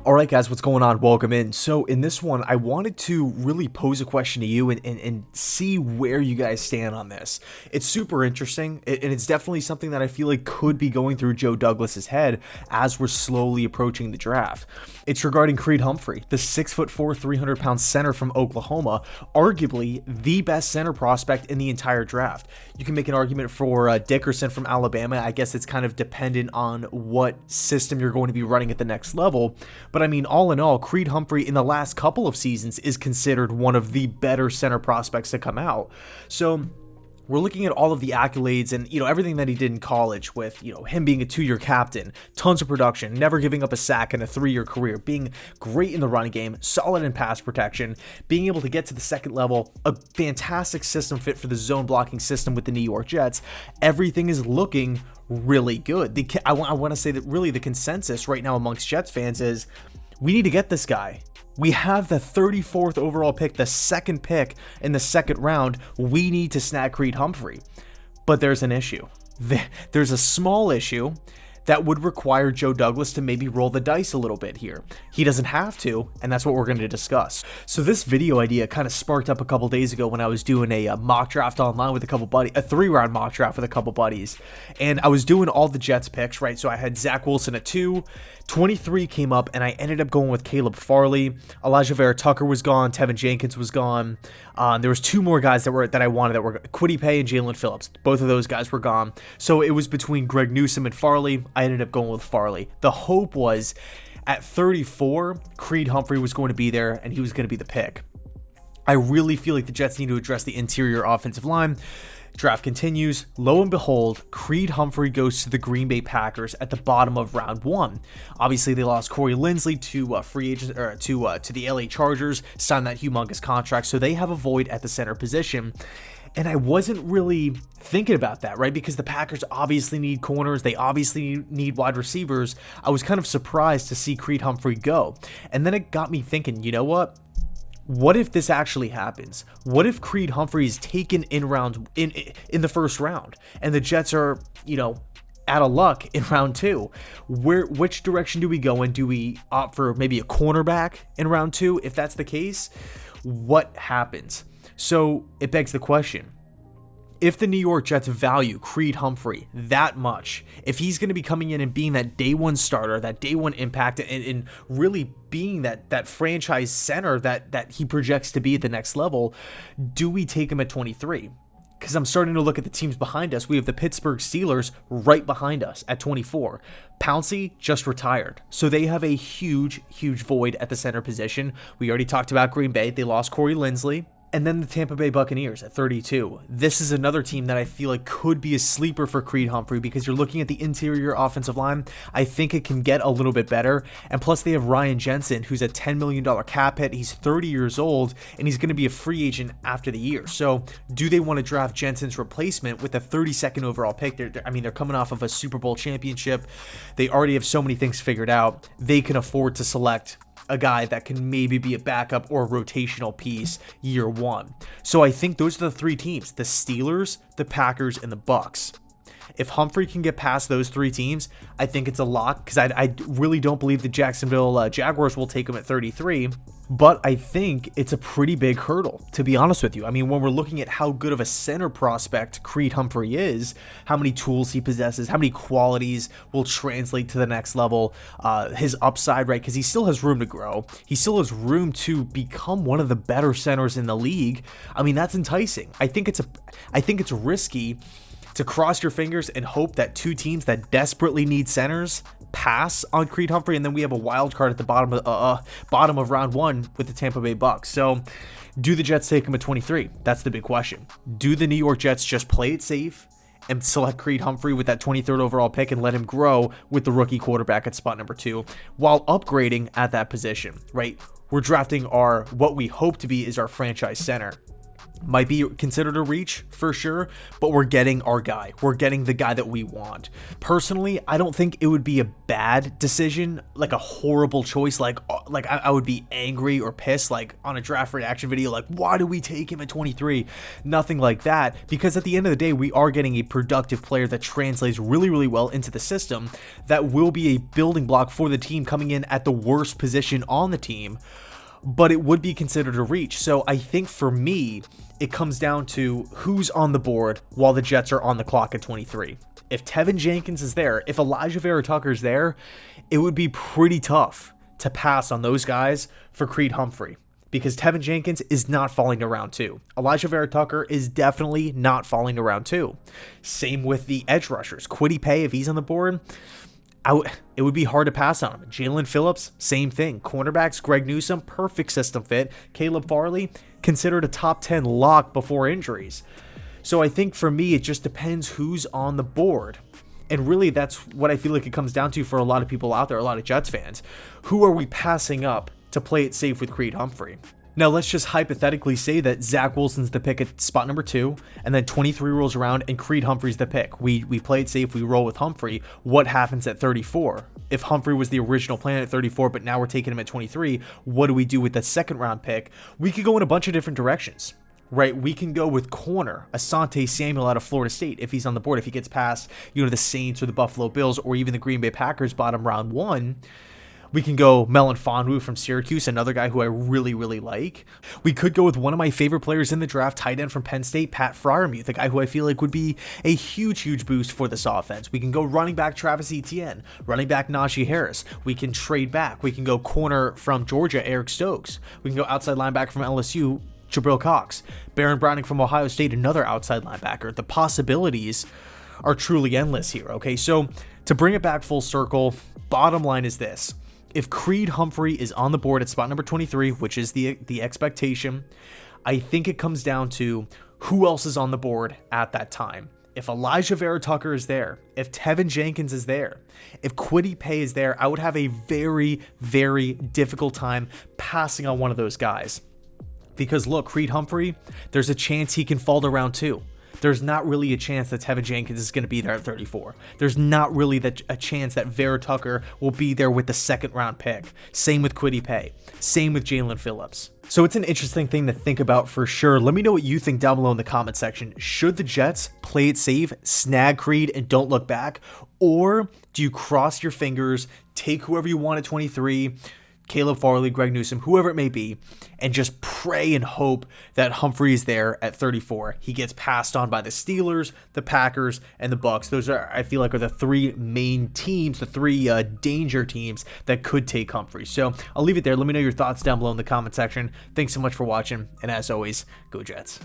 All right, guys, what's going on? Welcome in. So in this one, I wanted to really pose a question to you and see where you guys stand on this. It's super interesting, and it's definitely something that I feel like could be going through Joe Douglas's head as we're slowly approaching the draft. It's regarding Creed Humphrey, the 6'4", 300-pound center from Oklahoma, arguably the best center prospect in the entire draft. You can make an argument for Dickerson from Alabama. I guess it's kind of dependent on what system you're going to be running at the next level. But I mean, all in all, Creed Humphrey in the last couple of seasons is considered one of the better center prospects to come out. So we're looking at all of the accolades and, everything that he did in college with, him being a 2-year captain, tons of production, never giving up a sack in a 3-year career, being great in the running game, solid in pass protection, being able to get to the second level, a fantastic system fit for the zone blocking system with the New York Jets. Everything is looking really good. I want to say that really the consensus right now amongst Jets fans is we need to get this guy. We have the 34th overall pick, the second pick in the second round. We need to snag Creed Humphrey. But there's an issue. There's a small issue that would require Joe Douglas to maybe roll the dice a little bit here. He doesn't have to, and that's what we're going to discuss. So this video idea kind of sparked up a couple days ago when I was doing a mock draft online with a couple buddies, a 3-round mock draft with a couple buddies, and I was doing all the Jets picks, right? So I had Zach Wilson at 2, 23 came up, and I ended up going with Caleb Farley. Elijah Vera Tucker was gone, Tevin Jenkins was gone. There was 2 more guys that I wanted that were Kwity Paye and Jalen Phillips. Both of those guys were gone. So it was between Greg Newsome and Farley. I ended up going with Farley. The hope was at 34, Creed Humphrey was going to be there and he was going to be the pick. I really feel like the Jets need to address the interior offensive line. Draft continues. Lo and behold, Creed Humphrey goes to the Green Bay Packers at the bottom of round 1. Obviously, they lost Corey Linsley to free agents or to the LA Chargers, signed that humongous contract, so they have a void at the center position. And I wasn't really thinking about that, right? Because the Packers obviously need corners. They obviously need wide receivers. I was kind of surprised to see Creed Humphrey go. And then it got me thinking, you know what? What if this actually happens? What if Creed Humphrey is taken in the first round and the Jets are, out of luck in round 2? Which direction do we go in? Do we opt for maybe a cornerback in round 2? If that's the case, what happens? So it begs the question. If the New York Jets value Creed Humphrey that much, if he's going to be coming in and being that day one starter, that day one impact, and really being that franchise center that he projects to be at the next level, do we take him at 23? Because I'm starting to look at the teams behind us. We have the Pittsburgh Steelers right behind us at 24. Pouncey just retired. So they have a huge void at the center position. We already talked about Green Bay. They lost Corey Linsley. And then the Tampa Bay Buccaneers at 32. This is another team that I feel like could be a sleeper for Creed Humphrey because you're looking at the interior offensive line. I think it can get a little bit better. And plus they have Ryan Jensen, who's a $10 million cap hit. He's 30 years old, and he's going to be a free agent after the year. So do they want to draft Jensen's replacement with a 32nd overall pick? They're coming off of a Super Bowl championship. They already have so many things figured out. They can afford to select a guy that can maybe be a backup or a rotational piece year 1. So I think those are the 3 teams, the Steelers, the Packers, and the Bucs. If Humphrey can get past those 3 teams, I think it's a lock because I really don't believe the Jacksonville Jaguars will take him at 33. But I think it's a pretty big hurdle, to be honest with you. I mean, when we're looking at how good of a center prospect Creed Humphrey is, how many tools he possesses, how many qualities will translate to the next level, his upside, right? Because he still has room to grow. He still has room to become one of the better centers in the league. I mean, that's enticing. I think it's risky to cross your fingers and hope that 2 teams that desperately need centers pass on Creed Humphrey, and then we have a wild card at the bottom of round 1 with the Tampa Bay Bucs. So do the Jets take him at 23? That's the big question. Do the New York Jets just play it safe and select Creed Humphrey with that 23rd overall pick and let him grow with the rookie quarterback at spot number 2 while upgrading at that position, right? We're drafting what we hope to be is our franchise center. might be considered a reach for sure, but we're getting our guy. We're getting the guy that we want. Personally, I don't think it would be a bad decision, like a horrible choice. Like I would be angry or pissed, like on a draft reaction video, like, why do we take him at 23? Nothing like that, because at the end of the day, we are getting a productive player that translates really, really well into the system, that will be a building block for the team coming in at the worst position on the team, but it would be considered a reach. So I think for me, it comes down to who's on the board while the Jets are on the clock at 23. If Tevin Jenkins is there, if Elijah Vera Tucker's there, it would be pretty tough to pass on those guys for Creed Humphrey, because Tevin Jenkins is not falling to round 2. Elijah Vera Tucker is definitely not falling to round 2. Same with the edge rushers. Kwity Paye, if he's on the board, it would be hard to pass on him. Jalen Phillips, same thing. Cornerbacks, Greg Newsome, perfect system fit. Caleb Farley, considered a top 10 lock before injuries. So I think for me, it just depends who's on the board. And really, that's what I feel like it comes down to for a lot of people out there, a lot of Jets fans. Who are we passing up to play it safe with Creed Humphrey? Now, let's just hypothetically say that Zach Wilson's the pick at spot number 2, and then 23 rolls around and Creed Humphrey's the pick. We play it safe, we roll with Humphrey. What happens at 34? If Humphrey was the original plan at 34, but now we're taking him at 23, what do we do with that second round pick? We could go in a bunch of different directions, right? We can go with corner, Asante Samuel out of Florida State, if he's on the board, if he gets past, the Saints or the Buffalo Bills or even the Green Bay Packers bottom round 1. We can go Melon Fonwu from Syracuse, another guy who I really, really like. We could go with one of my favorite players in the draft, tight end from Penn State, Pat Freiermuth, a guy who I feel like would be a huge, huge boost for this offense. We can go running back Travis Etienne, running back Najee Harris. We can trade back. We can go corner from Georgia, Eric Stokes. We can go outside linebacker from LSU, Jabril Cox. Baron Browning from Ohio State, another outside linebacker. The possibilities are truly endless here, okay? So to bring it back full circle, bottom line is this. If Creed Humphrey is on the board at spot number 23, which is the expectation, I think it comes down to who else is on the board at that time. If Elijah Vera Tucker is there, if Tevin Jenkins is there, if Kwity Paye is there, I would have a very, very difficult time passing on one of those guys. Because look, Creed Humphrey, there's a chance he can fall to round 2. There's not really a chance that Tevin Jenkins is going to be there at 34. There's not really a chance that Vera Tucker will be there with the second round pick. Same with Kwity Paye. Same with Jalen Phillips. So it's an interesting thing to think about for sure. Let me know what you think down below in the comment section. Should the Jets play it safe, snag Creed, and don't look back? Or do you cross your fingers, take whoever you want at 23, Caleb Farley, Greg Newsome, whoever it may be, and just pray and hope that Humphrey is there at 34. He gets passed on by the Steelers, the Packers, and the Bucs. Those are, I feel like, are the three main teams, the three danger teams that could take Humphrey. So I'll leave it there. Let me know your thoughts down below in the comment section. Thanks so much for watching, and as always, go Jets.